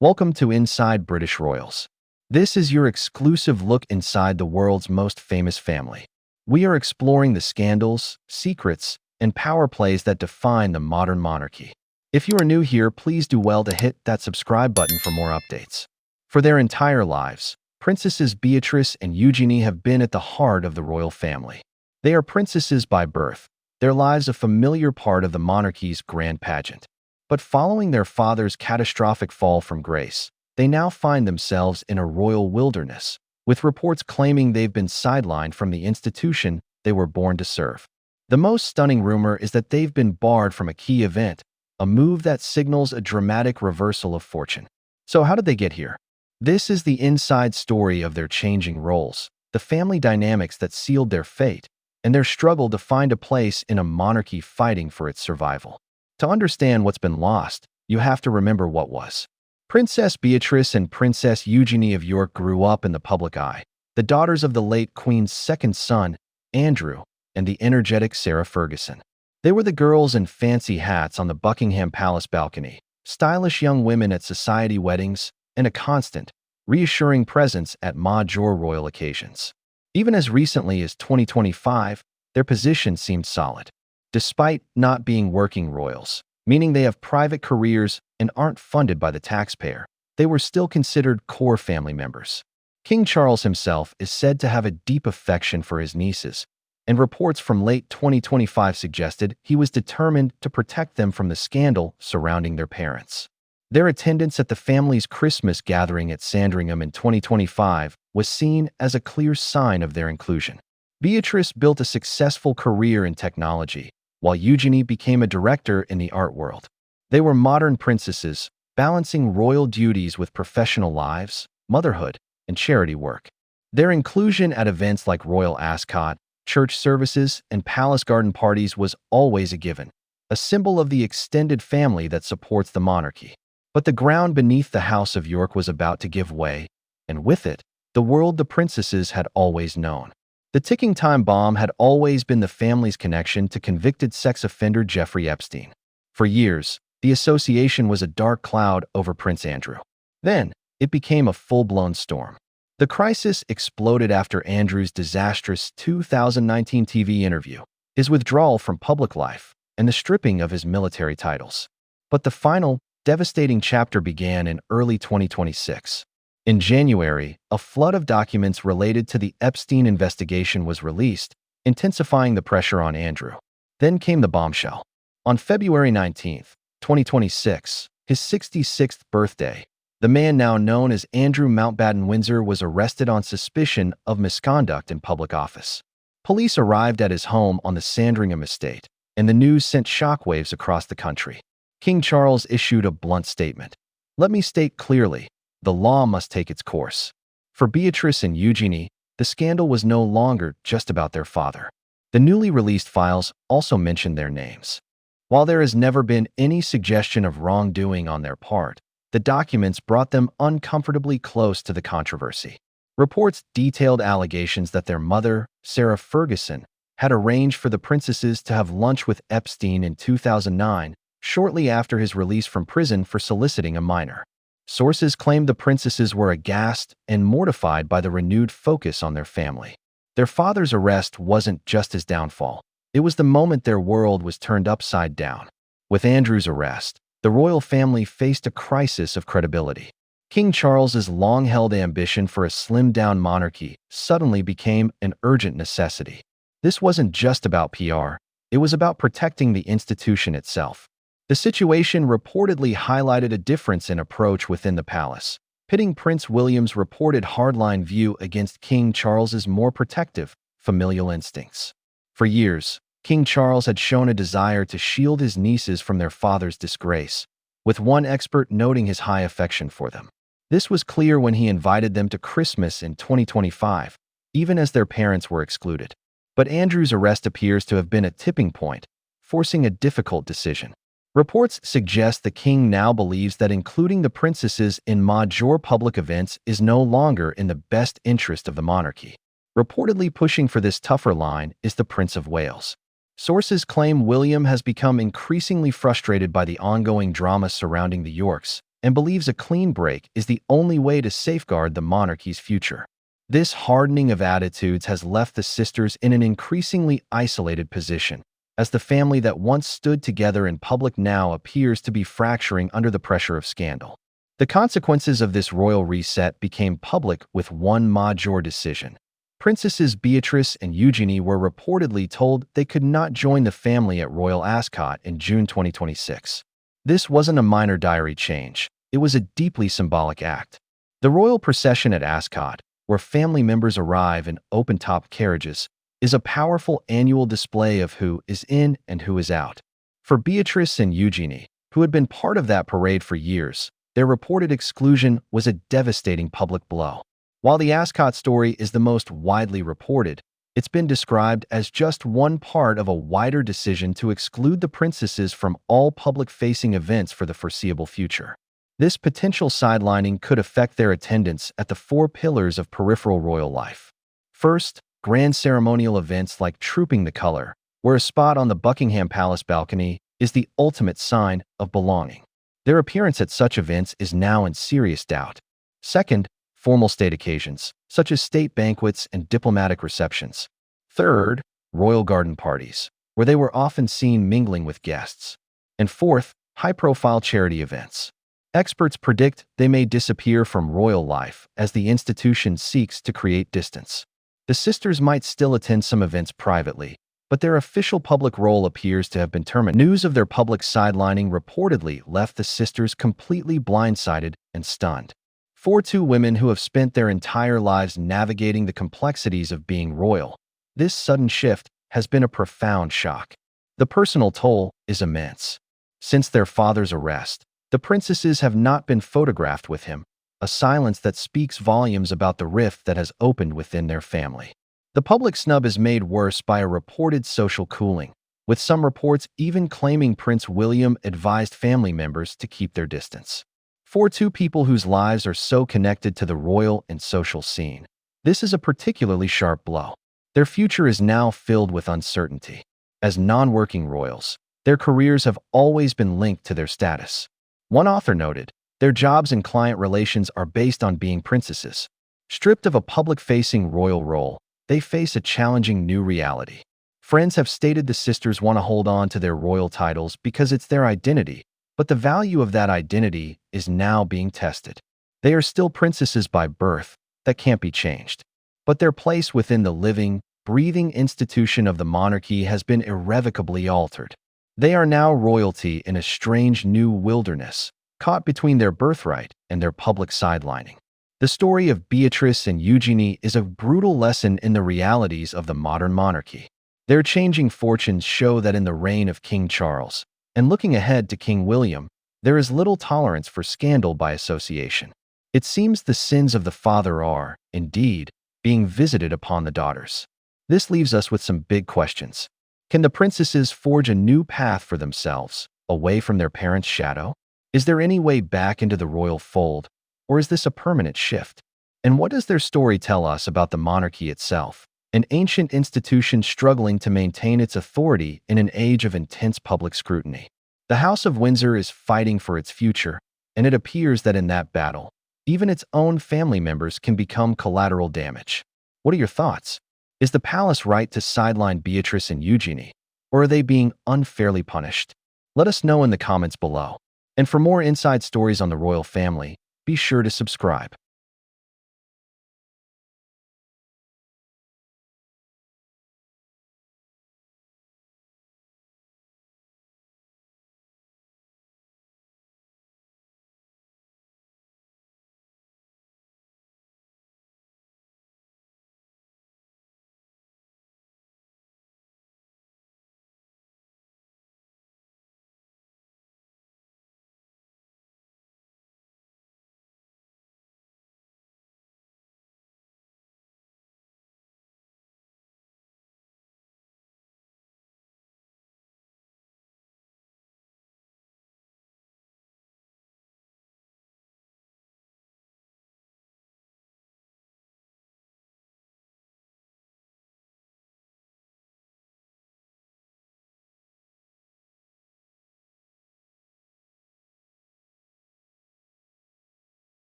Welcome to Inside British Royals. This is your exclusive look inside the world's most famous family. We are exploring the scandals, secrets, and power plays that define the modern monarchy. If you are new here, please do well to hit that subscribe button for more updates. For their entire lives, Princesses Beatrice and Eugenie have been at the heart of the royal family. They are princesses by birth, their lives a familiar part of the monarchy's grand pageant. But following their father's catastrophic fall from grace, they now find themselves in a royal wilderness, with reports claiming they've been sidelined from the institution they were born to serve. The most stunning rumor is that they've been barred from a key event, a move that signals a dramatic reversal of fortune. So how did they get here? This is the inside story of their changing roles, the family dynamics that sealed their fate, and their struggle to find a place in a monarchy fighting for its survival. To understand what's been lost, you have to remember what was. Princess Beatrice and Princess Eugenie of York grew up in the public eye, the daughters of the late Queen's second son, Andrew, and the energetic Sarah Ferguson. They were the girls in fancy hats on the Buckingham Palace balcony, stylish young women at society weddings, and a constant, reassuring presence at major royal occasions. Even as recently as 2025, their position seemed solid. Despite not being working royals, meaning they have private careers and aren't funded by the taxpayer, they were still considered core family members. King Charles himself is said to have a deep affection for his nieces, and reports from late 2025 suggested he was determined to protect them from the scandal surrounding their parents. Their attendance at the family's Christmas gathering at Sandringham in 2025 was seen as a clear sign of their inclusion. Beatrice built a successful career in technology, while Eugenie became a director in the art world. They were modern princesses, balancing royal duties with professional lives, motherhood, and charity work. Their inclusion at events like royal ascot, church services, and palace garden parties was always a given, a symbol of the extended family that supports the monarchy. But the ground beneath the House of York was about to give way, and with it, the world the princesses had always known. The ticking time bomb had always been the family's connection to convicted sex offender Jeffrey Epstein. For years, the association was a dark cloud over Prince Andrew. Then, it became a full-blown storm. The crisis exploded after Andrew's disastrous 2019 TV interview, his withdrawal from public life, and the stripping of his military titles. But the final, devastating chapter began in early 2026. In January, a flood of documents related to the Epstein investigation was released, intensifying the pressure on Andrew. Then came the bombshell. On February 19, 2026, his 66th birthday, the man now known as Andrew Mountbatten Windsor was arrested on suspicion of misconduct in public office. Police arrived at his home on the Sandringham estate, and the news sent shockwaves across the country. King Charles issued a blunt statement. "Let me state clearly, the law must take its course." For Beatrice and Eugenie, the scandal was no longer just about their father. The newly released files also mentioned their names. While there has never been any suggestion of wrongdoing on their part, the documents brought them uncomfortably close to the controversy. Reports detailed allegations that their mother, Sarah Ferguson, had arranged for the princesses to have lunch with Epstein in 2009, shortly after his release from prison for soliciting a minor. Sources claimed the princesses were aghast and mortified by the renewed focus on their family. Their father's arrest wasn't just his downfall. It was the moment their world was turned upside down. With Andrew's arrest, the royal family faced a crisis of credibility. King Charles's long-held ambition for a slimmed-down monarchy suddenly became an urgent necessity. This wasn't just about PR, it was about protecting the institution itself. The situation reportedly highlighted a difference in approach within the palace, pitting Prince William's reported hardline view against King Charles's more protective, familial instincts. For years, King Charles had shown a desire to shield his nieces from their father's disgrace, with one expert noting his high affection for them. This was clear when he invited them to Christmas in 2025, even as their parents were excluded. But Andrew's arrest appears to have been a tipping point, forcing a difficult decision. Reports suggest the king now believes that including the princesses in major public events is no longer in the best interest of the monarchy. Reportedly pushing for this tougher line is the Prince of Wales. Sources claim William has become increasingly frustrated by the ongoing drama surrounding the Yorks and believes a clean break is the only way to safeguard the monarchy's future. This hardening of attitudes has left the sisters in an increasingly isolated position, as the family that once stood together in public now appears to be fracturing under the pressure of scandal. The consequences of this royal reset became public with one major decision. Princesses Beatrice and Eugenie were reportedly told they could not join the family at Royal Ascot in June 2026. This wasn't a minor diary change, it was a deeply symbolic act. The royal procession at Ascot, where family members arrive in open-top carriages, is a powerful annual display of who is in and who is out. For Beatrice and Eugenie, who had been part of that parade for years, their reported exclusion was a devastating public blow. While the Ascot story is the most widely reported, it's been described as just one part of a wider decision to exclude the princesses from all public-facing events for the foreseeable future. This potential sidelining could affect their attendance at the four pillars of peripheral royal life. First, grand ceremonial events like Trooping the Colour, where a spot on the Buckingham Palace balcony is the ultimate sign of belonging. Their appearance at such events is now in serious doubt. Second, formal state occasions, such as state banquets and diplomatic receptions. Third, royal garden parties, where they were often seen mingling with guests. And fourth, high-profile charity events. Experts predict they may disappear from royal life as the institution seeks to create distance. The sisters might still attend some events privately, but their official public role appears to have been terminated. News of their public sidelining reportedly left the sisters completely blindsided and stunned. For two women who have spent their entire lives navigating the complexities of being royal, this sudden shift has been a profound shock. The personal toll is immense. Since their father's arrest, the princesses have not been photographed with him, a silence that speaks volumes about the rift that has opened within their family. The public snub is made worse by a reported social cooling, with some reports even claiming Prince William advised family members to keep their distance. For two people whose lives are so connected to the royal and social scene, this is a particularly sharp blow. Their future is now filled with uncertainty. As non-working royals, their careers have always been linked to their status. One author noted, their jobs and client relations are based on being princesses. Stripped of a public-facing royal role, they face a challenging new reality. Friends have stated the sisters want to hold on to their royal titles because it's their identity, but the value of that identity is now being tested. They are still princesses by birth, that can't be changed. But their place within the living, breathing institution of the monarchy has been irrevocably altered. They are now royalty in a strange new wilderness, caught between their birthright and their public sidelining. The story of Beatrice and Eugenie is a brutal lesson in the realities of the modern monarchy. Their changing fortunes show that in the reign of King Charles, and looking ahead to King William, there is little tolerance for scandal by association. It seems the sins of the father are, indeed, being visited upon the daughters. This leaves us with some big questions. Can the princesses forge a new path for themselves, away from their parents' shadow? Is there any way back into the royal fold, or is this a permanent shift? And what does their story tell us about the monarchy itself, an ancient institution struggling to maintain its authority in an age of intense public scrutiny? The House of Windsor is fighting for its future, and it appears that in that battle, even its own family members can become collateral damage. What are your thoughts? Is the palace right to sideline Beatrice and Eugenie, or are they being unfairly punished? Let us know in the comments below. And for more inside stories on the royal family, be sure to subscribe.